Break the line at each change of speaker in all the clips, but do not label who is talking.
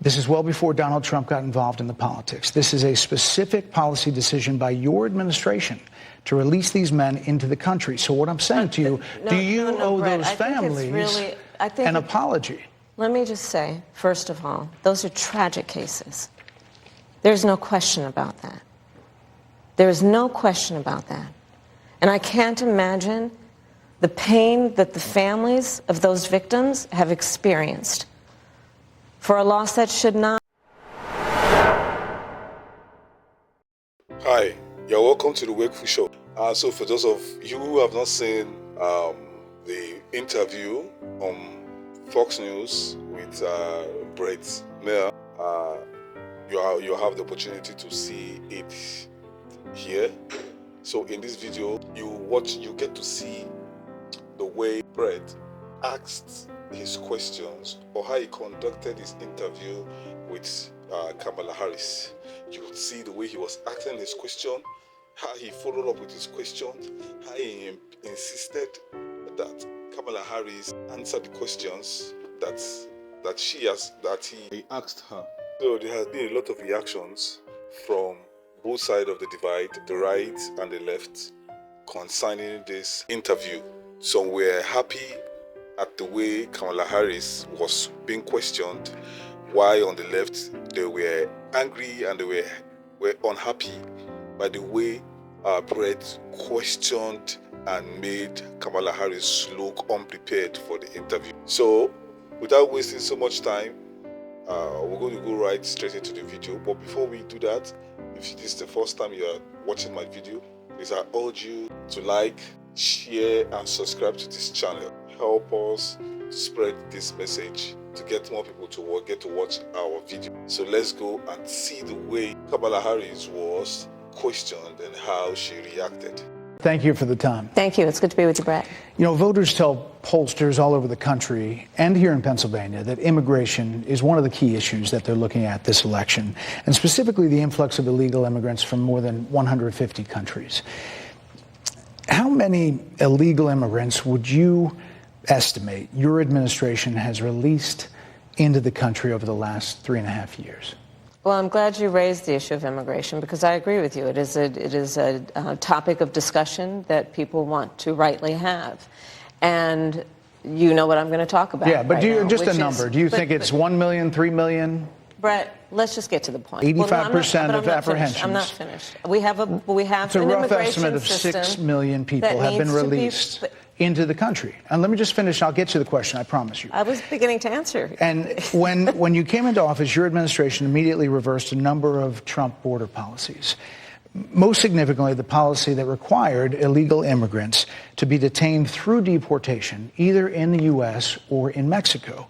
This is well before Donald Trump got involved in the politics. This is a specific policy decision by your administration to release these men into the country. So what I'm saying to you, do you owe
Brett,
those families an apology?
Let me just say, first of all, those are tragic cases. There's no question about that. There is no question about that. And I can't imagine the pain that the families of those victims have experienced for a loss that should not.
Hi, you're welcome to the Wakeful Show. So for those of you who have not seen the interview on Fox News with Brett Mayer, you have the opportunity to see it here. So in this video, you get to see the way Brett asked his questions or how he conducted his interview with Kamala Harris. You would see the way he was asking his question, how he followed up with his questions, how he insisted that Kamala Harris answer the questions that he asked her. So there has been a lot of reactions from both sides of the divide, the right and the left, concerning this interview. Some were happy at the way Kamala Harris was being questioned, while on the left they were angry and they were unhappy by the way Brett questioned and made Kamala Harris look unprepared for the interview. So without wasting so much time, we're going to go right straight into the video. But before we do that, if this is the first time you are watching my video, please I urge you to like, share and subscribe to this channel. Help us spread this message to get more people to get to watch our video. So let's go and see the way Kamala Harris was questioned and how she reacted.
Thank you for the time.
Thank you. It's good to be with you, Brett.
You know, voters tell pollsters all over the country and here in Pennsylvania that immigration is one of the key issues that they're looking at this election, and specifically the influx of illegal immigrants from more than 150 countries. How many illegal immigrants would you estimate your administration has released into the country over the last 3.5 years?
Well, I'm glad you raised the issue of immigration because I agree with you. It is a topic of discussion that people want to rightly have. And you know what I'm going to talk about.
Yeah, but
right
do you,
now,
just a number. Do you think it's 1 million, 3 million?
Brett, let's just get to the point.
85% of apprehensions.
I'm not finished. We have an immigration
system. It's a rough estimate of 6 million people have been released into the country. And let me just finish. I'll get to the question, I promise you.
I was beginning to answer.
And when you came into office, your administration immediately reversed a number of Trump border policies. Most significantly, the policy that required illegal immigrants to be detained through deportation, either in the U.S. or in Mexico.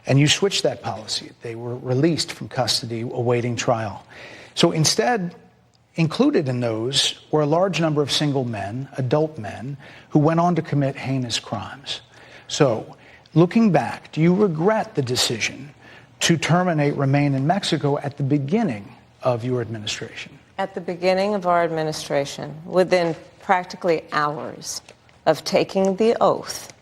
And you switched that policy. They were released from custody awaiting trial. So instead, included in those were a large number of single men, adult men, who went on to commit heinous crimes. So, looking back, do you regret the decision to terminate Remain in Mexico at the beginning of your administration?
At the beginning of our administration, within practically hours of taking the oath,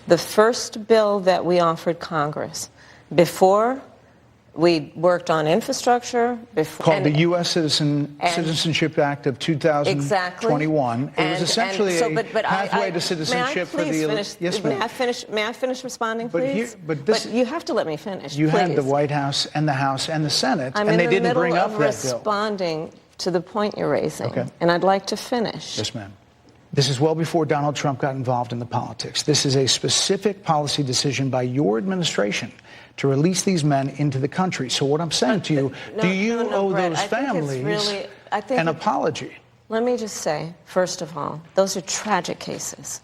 the first bill that we offered Congress before we worked on infrastructure,
called the U.S. Citizenship Act of 2021.
Exactly.
It was essentially a pathway to citizenship for the.
Yes, ma'am. May I finish responding, please?
But
you have to let me finish.
You
please.
had the White House and the House and the Senate,
and
they didn't bring up that bill.
I'm responding to the point you're raising,
okay.
And I'd like to finish.
Yes, ma'am. This is well before Donald Trump got involved in the politics. This is a specific policy decision by your administration to release these men into the country. So what I'm saying to you, do you owe
Brett,
those families an apology?
Let me just say, first of all, those are tragic cases.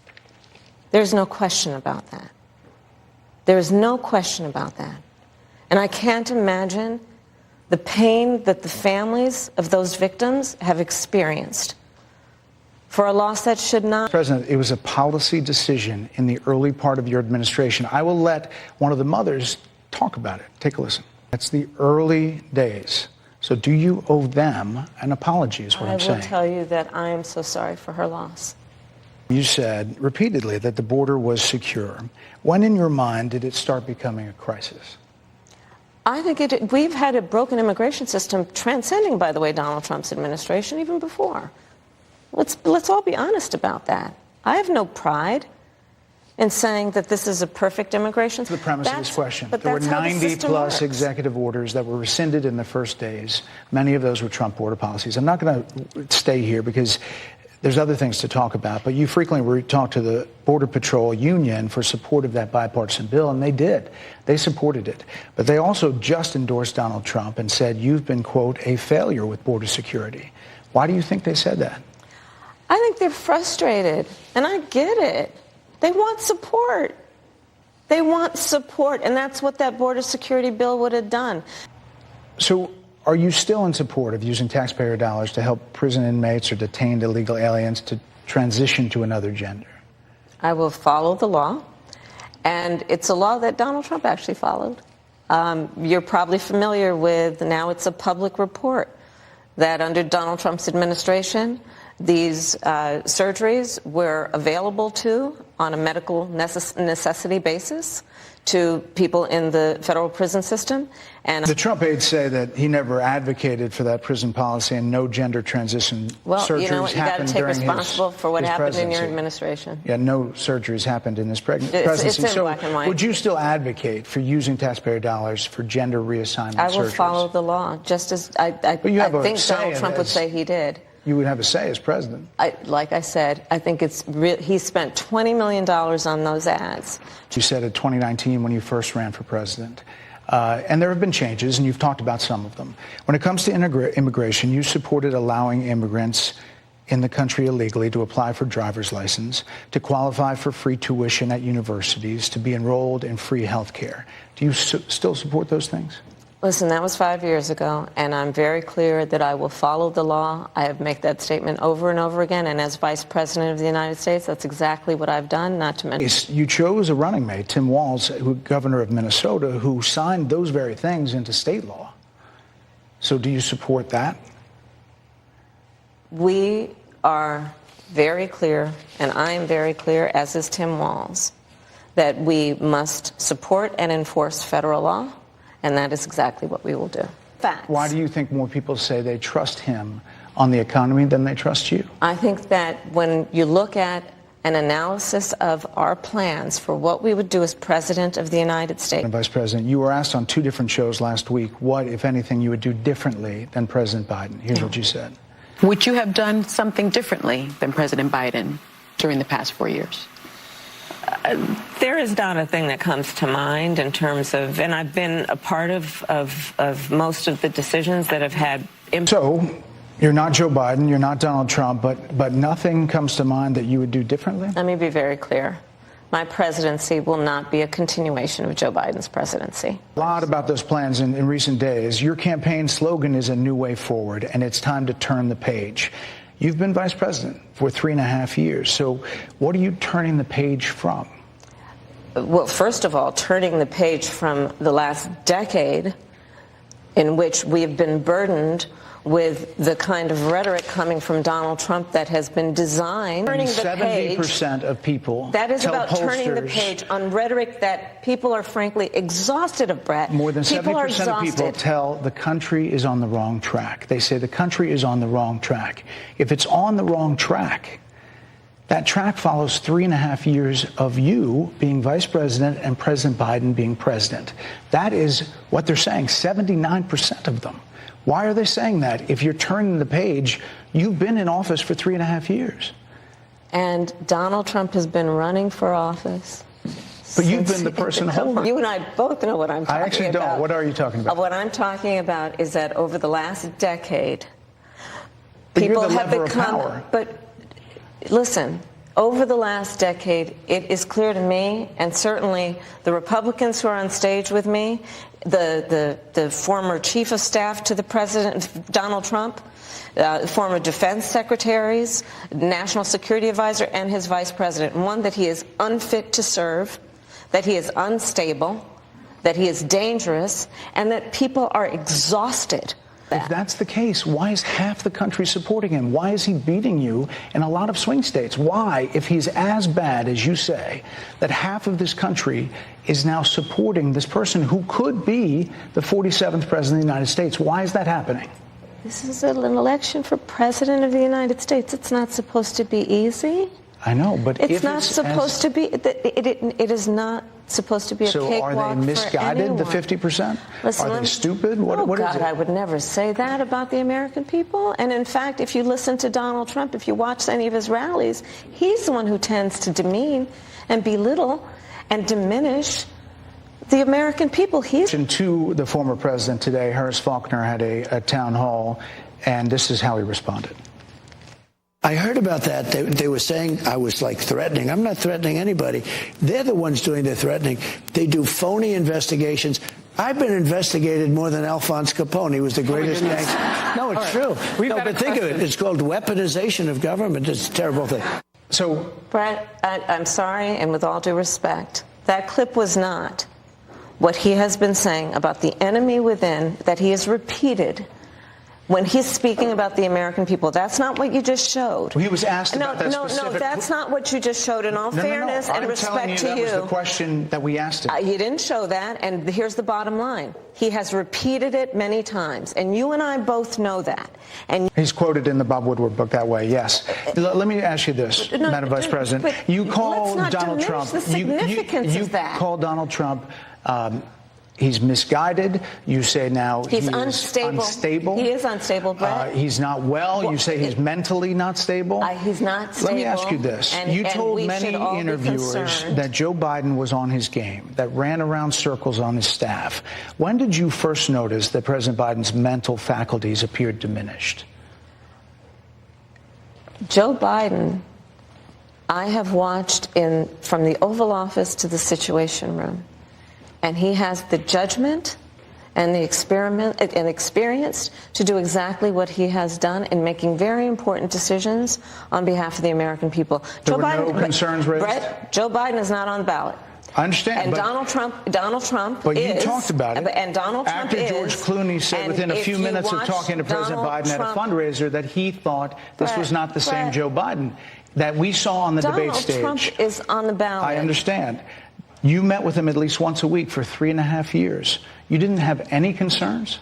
There's no question about that. There is no question about that. And I can't imagine the pain that the families of those victims have experienced for a loss that should not.
President, it was a policy decision in the early part of your administration. I will let one of the mothers talk about it. Take a listen. It's the early days. So do you owe them an apology is what I'm saying.
I will tell you that I am so sorry for her loss.
You said repeatedly that the border was secure. When in your mind did it start becoming a crisis?
I think we've had a broken immigration system transcending, by the way, Donald Trump's administration even before. Let's all be honest about that. I have no pride in saying that this is a perfect immigration system.
The premise of this question.
But
there were
that's how the
90
system
plus
works.
executive orders that were rescinded in the first days. Many of those were Trump border policies. I'm not going to stay here because there's other things to talk about, but you frequently talk to the Border Patrol Union for support of that bipartisan bill, and they did. They supported it. But they also just endorsed Donald Trump and said, you've been, quote, a failure with border security. Why do you think they said that?
I think they're frustrated, and I get it. They want support. They want support, and that's what that border security bill would have done.
So are you still in support of using taxpayer dollars to help prison inmates or detained illegal aliens to transition to another gender?
I will follow the law, and it's a law that Donald Trump actually followed. You're probably familiar with, now it's a public report, that under Donald Trump's administration, these surgeries were available on a medical necessity basis to people in the federal prison system. And
the Trump aides say that he never advocated for that prison policy and no gender transition surgeries
you know what, you got to
happened
take
during
responsible for what
his
happened in your
presidency.
administration.
Yeah, no surgeries happened in this presidency.
It's in
so
black and white.
Would you still advocate for using taxpayer dollars for gender reassessment surgeries?
I will follow the law, just as I think Donald Trump would say he did.
You would have a say as president.
Like I said, I think he spent $20 million on those ads.
You said in 2019 when you first ran for president. And there have been changes, and you've talked about some of them. When it comes to immigration, you supported allowing immigrants in the country illegally to apply for driver's license, to qualify for free tuition at universities, to be enrolled in free health care. Do you still support those things?
Listen, that was 5 years ago, and I'm very clear that I will follow the law. I have made that statement over and over again, and as Vice President of the United States, that's exactly what I've done, not to mention.
You chose a running mate, Tim Walz, governor of Minnesota, who signed those very things into state law. So do you support that?
We are very clear, and I am very clear, as is Tim Walz, that we must support and enforce federal law. And that is exactly what we will do. Facts.
Why do you think more people say they trust him on the economy than they trust you?
I think that when you look at an analysis of our plans for what we would do as President of the United States.
And Vice President, you were asked on 2 different shows last week what, if anything, you would do differently than President Biden. Here's what you said.
Would you have done something differently than President Biden during the past 4 years?
There is not a thing that comes to mind in terms of, and I've been a part of most of the decisions that have had impact.
So, you're not Joe Biden, you're not Donald Trump, but nothing comes to mind that you would do differently?
Let me be very clear. My presidency will not be a continuation of Joe Biden's presidency.
A lot about those plans in recent days. Your campaign slogan is a new way forward, and it's time to turn the page. You've been vice president for 3.5 years. So what are you turning the page from?
Well, first of all, turning the page from the last decade in which we have been burdened with the kind of rhetoric coming from Donald Trump that has been designed. Turning the
70% of people
that is
tell
about turning the
pollsters,
page on rhetoric that people are frankly exhausted of, Brett.
More than 70% of people
exhausted.
tell the country is on the wrong track. They say the country is on the wrong track. If it's on the wrong track, that track follows 3.5 years of you being vice president and President Biden being president. That is what they're saying, 79% of them. Why are they saying that? If you're turning the page, you've been in office for 3.5 years.
And Donald Trump has been running for office.
But you've been the person holding.
You and I both know what I'm talking about.
I actually don't. What are you talking about?
What I'm talking about is that over the last decade,
but
people
you're the
have
lever
become.
Of power.
But listen, over the last decade, it is clear to me, and certainly the Republicans who are on stage with me, the former chief of staff to the president, Donald Trump, former defense secretaries, national security advisor, and his vice president, one, that he is unfit to serve, that he is unstable, that he is dangerous, and that people are exhausted
If that's the case, why is half the country supporting him? Why is he beating you in a lot of swing states? Why, if he's as bad as you say, that half of this country is now supporting this person who could be the 47th president of the United States? Why is that happening?
This is an election for president of the United States. It's not supposed to be easy.
I know, but
it's not supposed to be. It is not supposed to be a cakewalk for anyone.
So are they misguided, the 50%?
Listen,
are they stupid? What is it?
I would never say that about the American people. And in fact, if you listen to Donald Trump, if you watch any of his rallies, he's the one who tends to demean and belittle and diminish the American people.
To the former president today, Harris Faulkner had a town hall, and this is how he responded.
I heard about that. They were saying I was like threatening. I'm not threatening anybody. They're the ones doing the threatening. They do phony investigations. I've been investigated more than Alphonse Capone. He was the greatest gangster. No, it's true. No, but think of it. It's called weaponization of government. It's a terrible thing.
So,
Brett, I'm sorry, and with all due respect, that clip was not what he has been saying about the enemy within that he has repeated when he's speaking about the American people. That's not what you just showed.
Well, he was asked about that specific...
No, that's not what you just showed. In all fairness and respect to you,
that was the question that we asked him.
You didn't show that, and here's the bottom line. He has repeated it many times, and you and I both know that. And
he's quoted in the Bob Woodward book that way, yes. Let me ask you this, Madam Vice President. You call Donald Trump...
The significance
of that. You call Donald Trump... he's misguided. You say now
he's unstable. He is unstable, Brett.
He's not well. You say he's mentally not stable.
He's not stable.
Let me ask you this. You told many interviewers that Joe Biden was on his game, that ran around circles on his staff. When did you first notice that President Biden's mental faculties appeared diminished?
Joe Biden, I have watched from the Oval Office to the Situation Room. And he has the judgment and the experience to do exactly what he has done in making very important decisions on behalf of the American people.
There were no concerns raised?
Brett, Joe Biden is not on the ballot.
I understand.
And Donald Trump
but
is.
You talked about it.
And Donald Trump
After George Clooney said within a few minutes of talking to President Biden at a fundraiser that he thought this was not the same Joe Biden that we saw on the debate stage.
Donald Trump is on the ballot.
I understand. You met with him at least once a week for 3.5 years. You didn't have any concerns?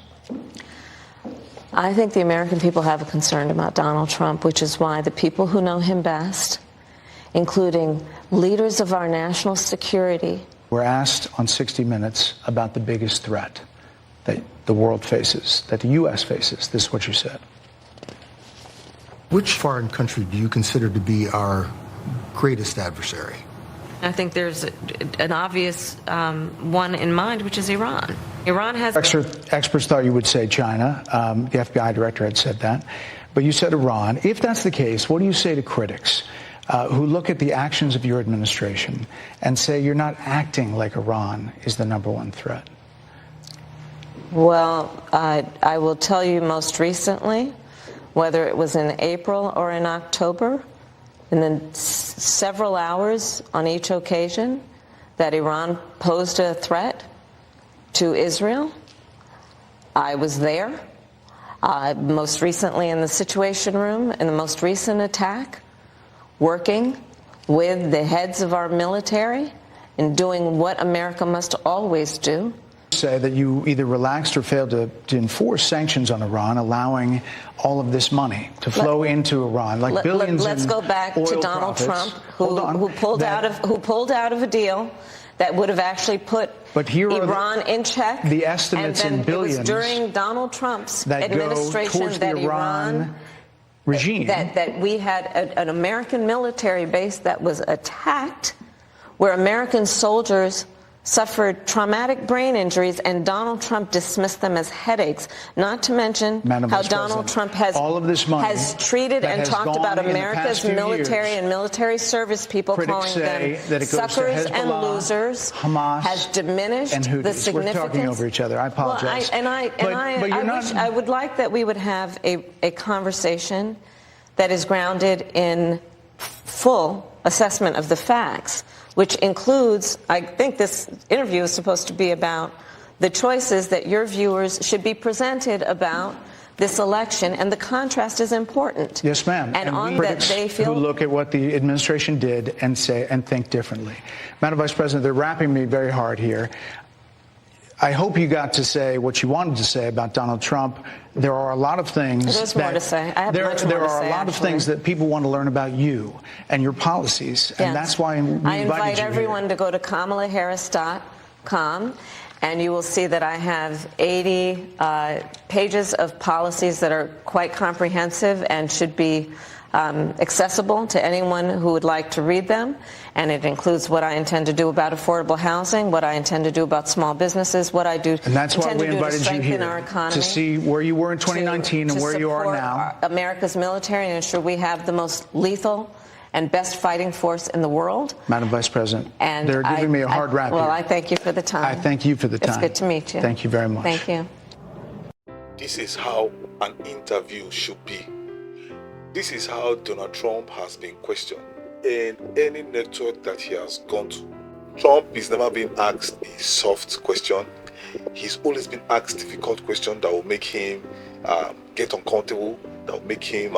I think the American people have a concern about Donald Trump, which is why the people who know him best, including leaders of our national security,
were asked on 60 Minutes about the biggest threat that the world faces, that the U.S. faces. This is what you said.
Which foreign country do you consider to be our greatest adversary?
I think there's an obvious one in mind, which is Iran. Iran has...
Experts thought you would say China. The FBI director had said that. But you said Iran. If that's the case, what do you say to critics who look at the actions of your administration and say you're not acting like Iran is the #1 threat?
Well, I will tell you most recently, whether it was in April or in October, and then several hours on each occasion that Iran posed a threat to Israel. I was there, most recently in the Situation Room, in the most recent attack, working with the heads of our military and doing what America must always do.
Say that you either relaxed or failed to enforce sanctions on Iran, allowing all of this money to flow into Iran, like billions.
Let's go back to Donald Trump, who pulled out of a deal that would have actually put Iran in check.
The estimates in billions.
It was during Donald Trump's administration that Iran
regime
that we had an American military base that was attacked, where American soldiers suffered traumatic brain injuries, and Donald Trump dismissed them as headaches, not to mention how Donald Trump has treated and talked about America's military and military service people, calling them suckers and losers,
Hamas,
has diminished the significance.
We're talking over each other. I apologize.
I would like that we would have a conversation that is grounded in full assessment of the facts, which includes, I think this interview is supposed to be about the choices that your viewers should be presented about this election, and the contrast is important.
Yes, ma'am.
And on that,
critics
they feel
who look at what the administration did and say and think differently. Madam Vice President, they're wrapping me very hard here. I hope you got to say what you wanted to say about Donald Trump. There are a lot of things
There's more to say. I have much more to say,
there are a lot of
actually.
things that people want to learn about you and your policies,
Yes.
and that's why we
I invite
you
everyone
here.
to go to KamalaHarris.com, and you will see that I have 80 pages of policies that are quite comprehensive and should be accessible to anyone who would like to read them. And it includes what I intend to do about affordable housing, what I intend to do about small businesses, what I do
And that's why
intend
we
to do to
invited you
strengthen our
here,
economy,
to see where you were in 2019 and where you are now.
support America's military and ensure we have the most lethal and best fighting force in the world.
Madam Vice President,
And
they're giving me a hard rap
Well,
here.
I thank you for the time.
I thank you for the time.
It's good to meet you.
Thank you very much.
Thank you.
This is how an interview should be. This is how Donald Trump has been questioned in any network that he has gone to. Trump is never been asked a soft question. He's always been asked difficult questions that will make him get uncomfortable, that will make him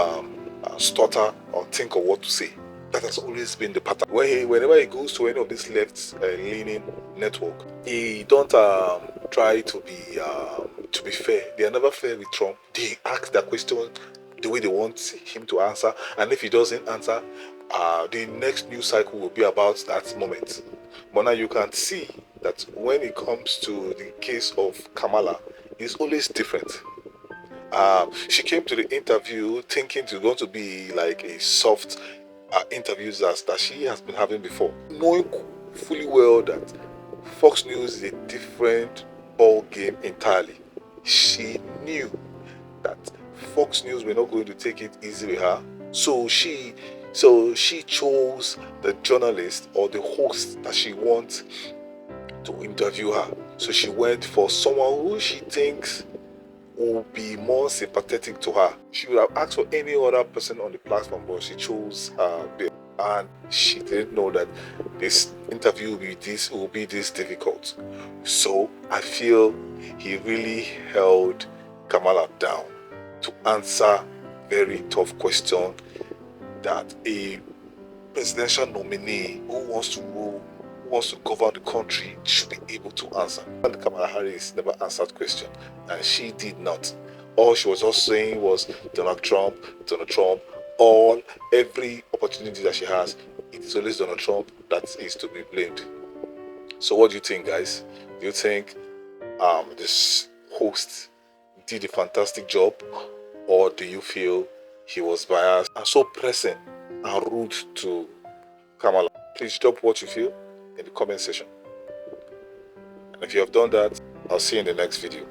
stutter or think of what to say. That has always been the pattern. Whenever he goes to any of this left-leaning network, he don't try to be fair. They are never fair with Trump. They ask their question the way they want him to answer, and if he doesn't answer, the next news cycle will be about that moment. But now you can see that when it comes to the case of Kamala, it's always different. She came to the interview thinking it's going to be like a soft interview that she has been having before, knowing fully well that Fox News is a different ball game entirely. She knew that Fox News were not going to take it easy with her, so she chose the journalist or the host that she wants to interview her. So she went for someone who she thinks will be more sympathetic to her. She would have asked for any other person on the platform, but she chose Bill. And she didn't know that this interview will be this difficult. So I feel he really held Kamala down to answer very tough question that a presidential nominee who wants to rule, who wants to govern the country should be able to answer. And Kamala Harris never answered question, and she did not. All she was just saying was Donald Trump, every opportunity that she has, it is always Donald Trump that is to be blamed. So what do you think, guys? Do you think this host did a fantastic job, or do you feel he was biased and so pressing and rude to Kamala? Please drop what you feel in the comment section. And if you have done that, I'll see you in the next video.